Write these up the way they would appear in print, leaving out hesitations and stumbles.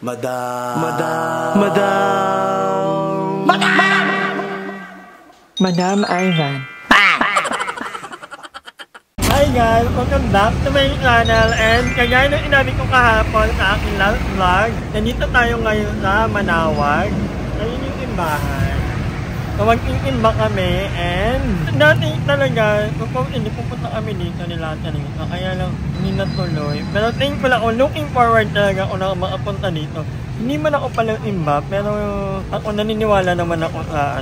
Madam. Madam Ivan. Hi guys! Welcome back to my channel and kagaya ng inabi ko kahapon sa aking last vlog, nandito tayo ngayon sa Manawag. Ayun yung imbahan. So mag-imba kami and dati talaga, kung hindi pupunta kami dito nila talaga, kaya lang hindi natuloy. Pero thankful ako, looking forward talaga ako na makapunta dito. Hindi man ako palang imba, pero ako naniniwala naman ako sa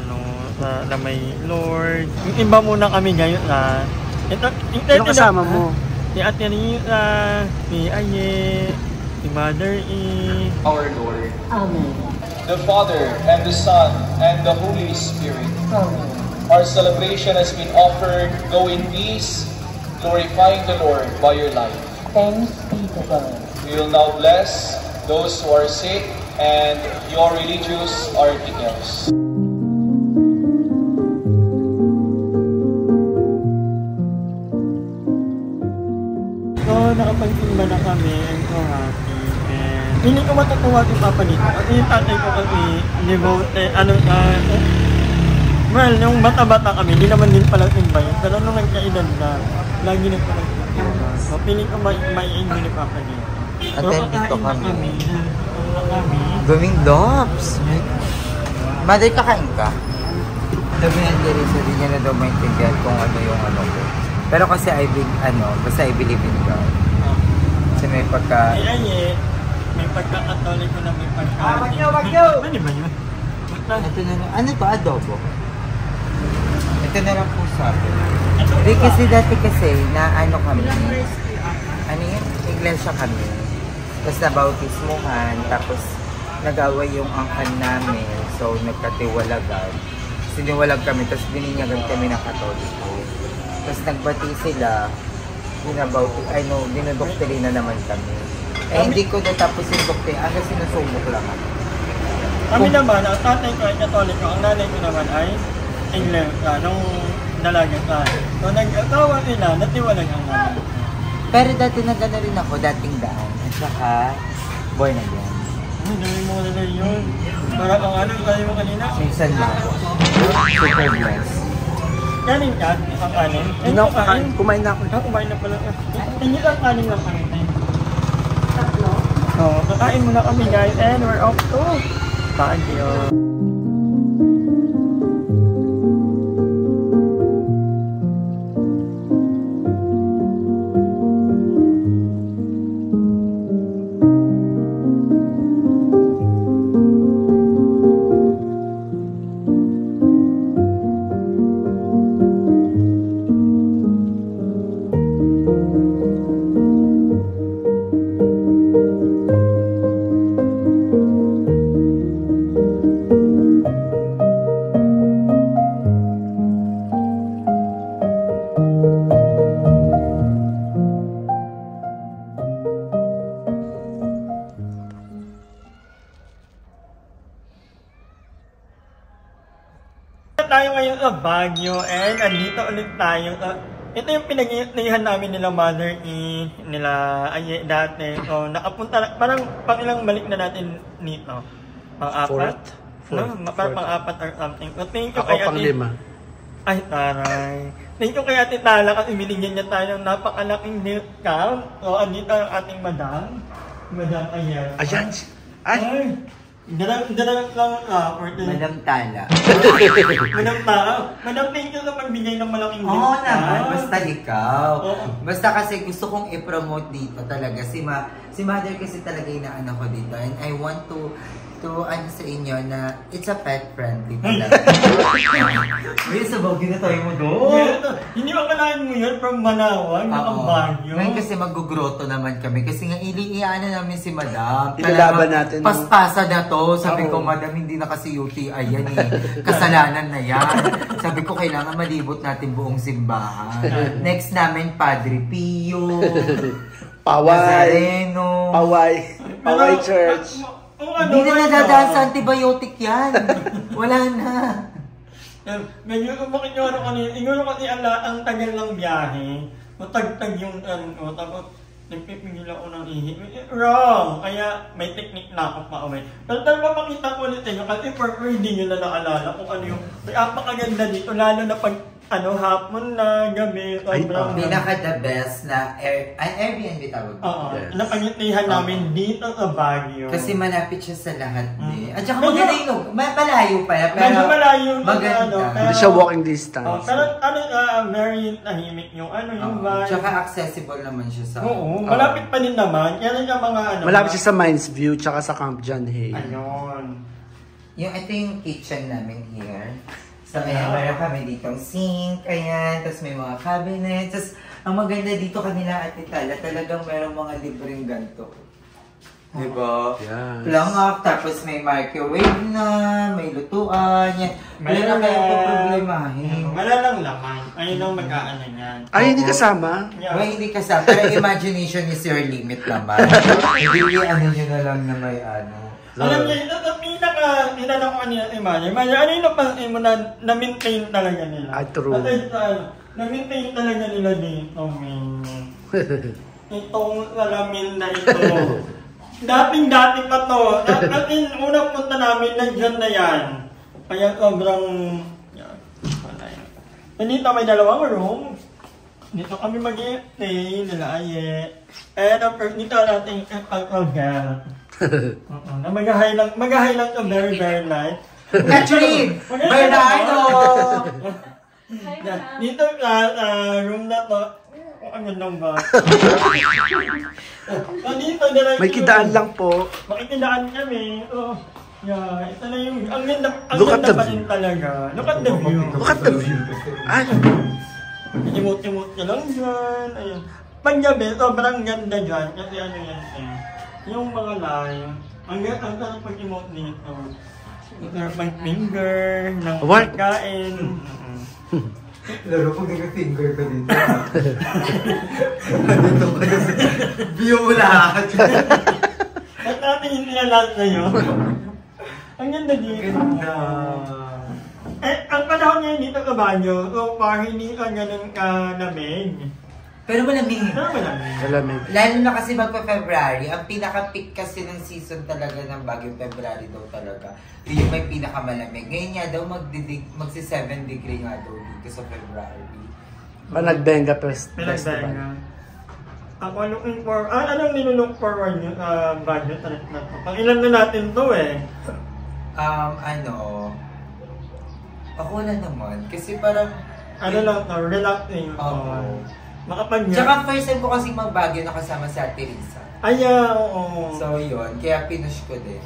na may Lord. Yung imba muna kami ngayon na Ano kasama mo? Si Ate Rita, si Aye, si Mother E. Our Lord, Amen. the Father, and the Son, and the Holy Spirit. Amen. Our celebration has been offered. Go in peace, glorifying the Lord by your life. Thanks be to God. We will now bless those who are sick and your religious articles. So, nakapag-imba na kami and so happy. And hindi ko matutuwa si Papa dito. Kasi yung tatay ko kasi devote, well, yung bata-bata kami, hindi naman din palang imba yun. Pero nung nagkaedad na, lagi na palang imba. So, piling ko may-enjoy ni Papa dito. Attend dito kami. Kami. Gawing dops. Mother, kakain ka? Sabi nga Teresa, hindi niya na daw maintindihan kung ano yung ano ko. Pero kasi basta I believe in God. Kasi may pagka... Ay, may pagka-katoliko na may pagka... Wagyo! Ano ba yun? Ito na lang. Ano to? Adobo? Ito na lang po sa akin. Hindi kasi dati kasi na ano kami. Ano yun? Iglesia kami. Tapos nabautismuhan. Tapos nag-away yung angkan namin. So nagkatiwalagan. Siniwalag kami. Tapos bininyagan kami ng Katoliko. Tapos nagbati sila. Dinodoktrina naman kami. Eh hindi ko natapos yung doktrina. Ano sinusubok lang ako. Kami naman, ang tatay ko ay Katoliko, ang nanay ko naman ay Iglesia, nung dalaga ka. So nag-atawa nila, natiwalag ang nanay. Pero dati na gano'n rin ako, dating daan. At saka, born again. Dali mo nila yun. Para kang dali mo kanina. Minsan na ako. Super blessed. Kanin ka? Isang kanin? Kumain na ako. Kumain na pala. Hindi lang kanin lang kami. Tatlo? Oo, kakain muna kami guys and we're off to Baguio. Tayo ngayon sa Baguio and andito ulit tayo. Ito yung pinag-iihan namin nila Mother E, nila Aye dati. So nakapunta, parang ilang balik na natin nito. Pang-apat? Fourth. No? Parang pang-apat or something. So thank you Ako kay pang lima. Ay, taray. Thank you kay Ate Tala kasi binigyan niya tayo ng napakalaking discount. So andito ang ating Madam Aye. Ayan. Ay! Dala lang for the... Madam Tala. Madam, thank you sa pagbigay ng malaking Oo gift. naman, basta ikaw. Oo. Basta kasi gusto kong i-promote dito talaga. Si Mother kasi talaga inaano ko dito. And I want to ano sa inyo na it's a pet friendly talaga. Uy, sa Baguio na tayo mo doon. Hindi ba kalahin mo yun from Manawag, ng Baguio? Ngayon kasi mag-groto naman kami. Kasi nga iano namin si Madam. Ilalaban natin. Paspasa na to. Sabi ko, Madam, hindi na kasi UTI yan eh. Kasalanan na yan. Sabi ko, kailangan malibot natin buong simbahan. Next namin, Padre Pio. Paway. Nazareno. Paway Church. Hindi na nadadaan sa antibiotic yan. Wala na. Medyo makinyoro kanina. Inguro kasi ang tagal ng biyahe. Matagtag yung tapos nagpipigil ako ng ihi. Wrong! Kaya may technique na ako pa-away. Pero talaga makita ko ulit inyo kasi for hindi nyo na naalala kung ano yung may apakaganda dito. Lalo na pag hapon na, gabi, sobrang... Pinaka-the best na Airbnb tawag. Oo, napangitihan namin dito sa Baguio. Kasi malapit siya sa lahat eh. At saka maganda yung malayo pa. Medyo malayo na maganda. Hindi siya walking distance. Pero very tahimik yung yung vibe. Tsaka accessible naman siya sa... Oo, malapit pa din naman. Kaya yung mga Malapit siya sa Mines View tsaka sa Camp John Hay. Ayun. Ito yung kitchen namin here. So, meron kami ditong sink, ayan, tapos may mga cabinet. Tapos, ang maganda dito kanila at Itala, talagang merong mga libreng ganito. Diba? Yes. Plangak, tapos may microwave na, may lutuan, yan. Wala na kayong problemahin. Wala lang laman. Ayun ang mag-aano yan. Ay, hindi kasama? Yeah. Well, hindi kasama. Pero imagination is your limit naman. Hindi nyo na lang na may ano. Alam niyo, ito tinanong ko kanina si Maya. Maya, ano yung napansin mo na-maintain talaga nila? True. Na-maintain talaga nila dito, man. Itong salamin na ito. Dating-dati pa to. At unang punta namin, nandiyan na yan. Kaya sobrang... Dito may dalawang room. Dito kami mag-i-stay, nila Aye. And dito natin alcohol. Mag-high lang to very, very light. Catherine! Bernardo! Dito room na to. Ang gandang ba? May kidaan lang po. Makikidaan kami. Yeah, ito na yung... Ang ganda pa rin talaga. Look at the view. Look at the view. Ay! Imot-imot ka lang dyan. Ayun. Paggabi, sobrang ganda dyan. Kasi ano yan yung mga line. Ang sarap pag-emote nito. Sarap pag-finger ng pagkain. Laro pag nag-finger ka dito. Dito ka na view mo lahat. At natin yung nilalat na yun. Ang ganda dito. Ganda. Ang panahon ngayon dito sa Baguio, so parang hindi ka ganun lamig. Pero malamig. Malamig. Lalo na kasi magpa-February, ang pinaka-peak kasi ng season talaga ng Baguio, February daw talaga. Yung may pinaka-malamig. Ngayon nga daw magsi-7 degree nga daw dito sa February. Panagbenga Festival. Ako looking for, anong nilook forward yung Baguio trip na to? Pang ilan na natin to Ako wala naman. Kasi parang... Ano lang to, relaxing. Tsaka first time ko kasi mag-Baguio nakasama si Ate Risa. Oo. So yun, kaya pinush ko din.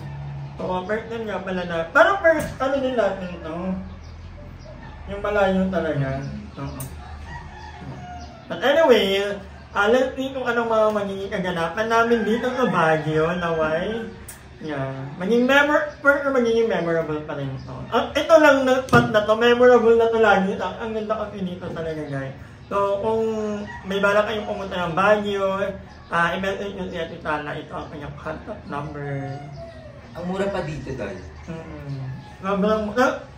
First time nga pala na, parang first, din natin ito. Yung malayo talaga. But anyway, let's see kung anong mga magiging kaganapan namin dito sa Baguio, naway. Yeah. Magiging memorable pa rin ito. Ito lang na part na to, memorable na to lagi. Ang ganda kasi dito talaga, guys. So, kung may balak kayong pumunta ng Baguio, i-message nyo si Ate Tala, ito ang kanyang contact number. Ang mura pa dito, dahil.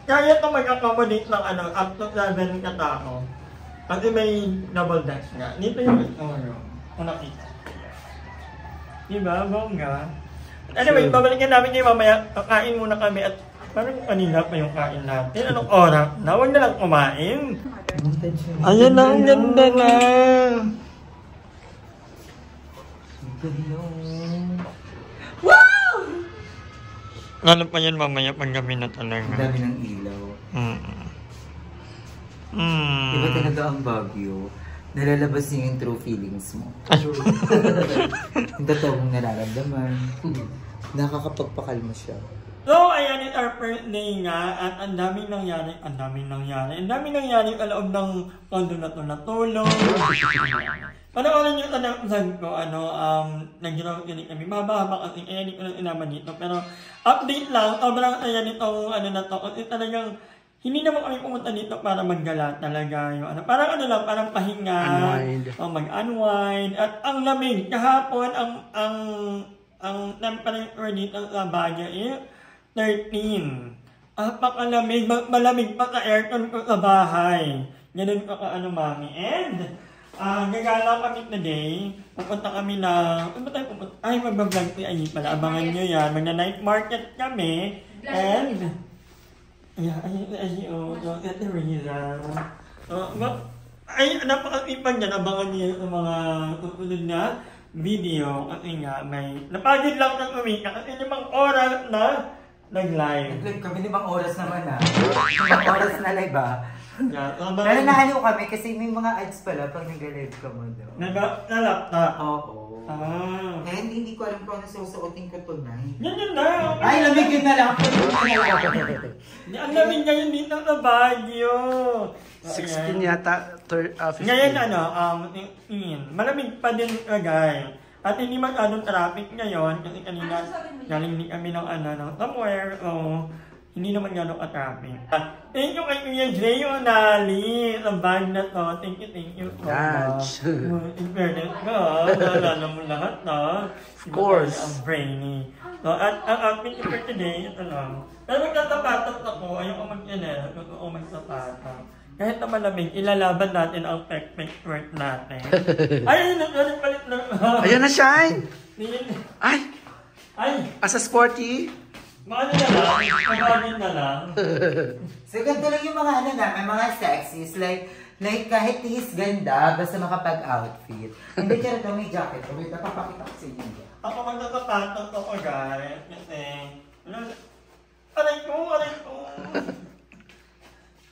Kaya ito mag-accommodate ng up to 7 katao. Kasi may double deck nga. Dito yung kung nakita. Diba? Bongga. Anyway, babalikan namin kayo mamaya. Kakain muna kami at parang kanina pa yung kain natin. Anong oras na? Huwag na lang kumain. Ayan na, ang ganda na. Wow! Ano pa yan mamaya pag gabi na talaga? Ang dami ng ilaw. Iba talaga ang Baguio. Nalalabas niyo yung true feelings mo. Yung totoong nararamdaman. Nakakapagpakalma siya. So, ayan, it's our first day nga at ang daming nangyari sa loob ng kondo na to natulong. Panoorin nyo sa ko, nag-ginawa kami, mababa kasi hindi ko lang inaman dito. Pero, update lang, sobrang ayan itong na to, kasi talagang, hindi naman kami pumunta dito para maggala talaga. Yung, parang parang pahinga, mag-unwind, at ang lamig. Kahapon, ang temperature dito sa Baguio 13. Apakalamig, malamig pa ka aircon ko sa bahay. Ganun ka mami. And, Gagala kami today. Pupunta kami na... Ano ba tayo pupunta? Ay, mag-vlog ko ay pala. Abangan nyo yan. Magna-night market kami. And... Get the reason. Ay, napakasipag yan. Abangan nyo yung mga susunod na video. Kasi nga, may... Napagod lang ng umika. Kasi 5 oras na nag-live. Nag-live kami 5 oras naman 5 oras na live Yeah, Pero naaliw kami kasi may mga ads pala pag nag-live ka mo daw. Na-laptop? Oo. And hindi ko alam kung ano susuotin ko tonight. Yan na! Ay, lamigin na lang. Ang lamig ngayon dito sa Baguio. 16 yata, 15. Ngayon malamig pa din guys. At hindi masyadong traffic ngayon kasi kanina galing din kami ng somewhere. Hindi naman gano'ng ka-traffic. Thank you kay Kuya Jay O'Nally sa bag na to. Thank you. In fairness ko, naalala mo lahat na. Of course. Ang brainy. So, at ang outfit for today, ito lang. Pero magtatapatot ako, ayoko mag-inel, ayoko magtapatot. Kahit na malamig, ilalaban natin ang pek-pek work natin. Ay, nagpalit na. Ayan na, Shine! Ay! Asa sporty? Maano na lang, magagin na lang. So, ganito lang yung mga may mga sexies. Like kahit his ganda, basta makapag-outfit. Hindi siya ito, may jacket. Wait, napapakita ko sa inyo. Ako magtatapatot ako, guys. Kasi, aray ko.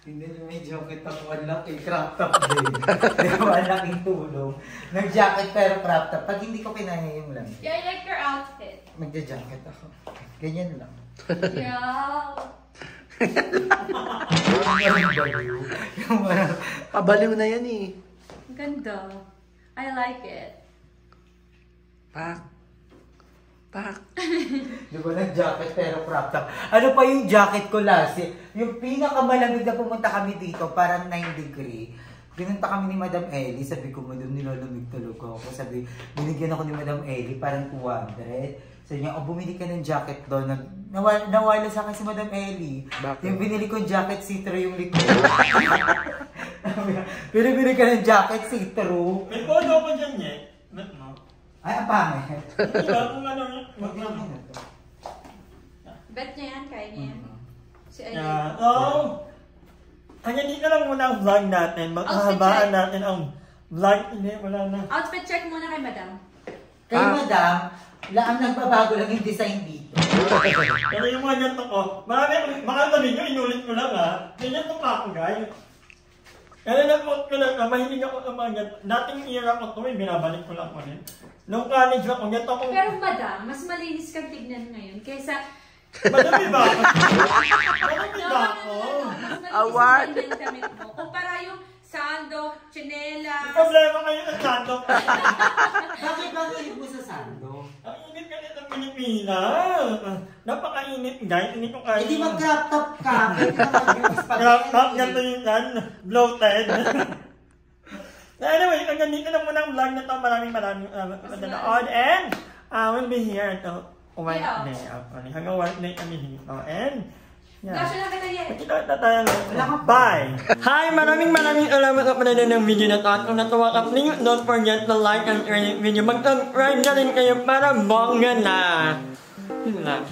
Hindi na may jacket ako. Walang crop top din. Walang tulong. Nag-jacket pero crop top. Pag hindi ko kinaya yung lang. Yeah, I like your outfit. Magja-jacket ako. Ganyan lang. Yeah. Pabaliw na yan eh. Ganda. I like it. Pak. Di ba nag-jacket pero crop top? Ano pa yung jacket ko last? Yung pinakamalamig na pumunta kami dito, parang 9 degree. Pinunta kami ni Madam Ellie, sabi ko, Madam, nilalamig talaga ako. Sabi, binigyan ako ni Madam Ellie, parang 200. Sabi niya, bumili ka ng jacket doon. Nawala sa akin si Madam Ellie. Bakit? Yung binili kong jacket, see-through yung likod. Binili ka ng jacket, see-through. May photo ko dyan eh. Ba't mo? Ay, ang pangit. Diba kung ano yung Bet niya yan, kaya niya yan. Si Ay. Hanggang dito lang muna ang vlog natin. Magkahabaan natin ang vlog. Hindi, wala na. Outfit check muna kay Madam. Kay Madam, ang nagbabago lang yung design dito. Pero yung mga ganito ko, baka sabihin nyo, inulit ko lang ganyan to pa ako, guys. Kaya na-quote ko lang, mahilig ako sa mga ganito. Dating era ko ito, binabalik ko lang ko rin. Nung college ako, ganito ako. Pero Madam, mas malinis kang tignan ngayon kaysa... Madami ba ako? Madami ba ako? Award! Mas malinis ang damit mo. Kumpara yung sando, tsinelas... May problema kayo ng sando. Bakit ba hilig mo sa sando? Ang init kasi ng Pilipinas. Napakainit, guys. Hindi ko kaya. Hindi mag-crop top ka. Crop top, ganito yung bloated. Anyway, hanggang dito lang muna ang vlog na ito. Maraming nanonood. And we'll be here until Wednesday. Hanggang Wednesday kami dito. And Kita tayo. Bye! Hi! Maraming salamat sa panonood ng video na ito. At kung natuwa ka, please don't forget to like and share this video. Mag-subscribe na rin kayo para bongga na. Yun lang.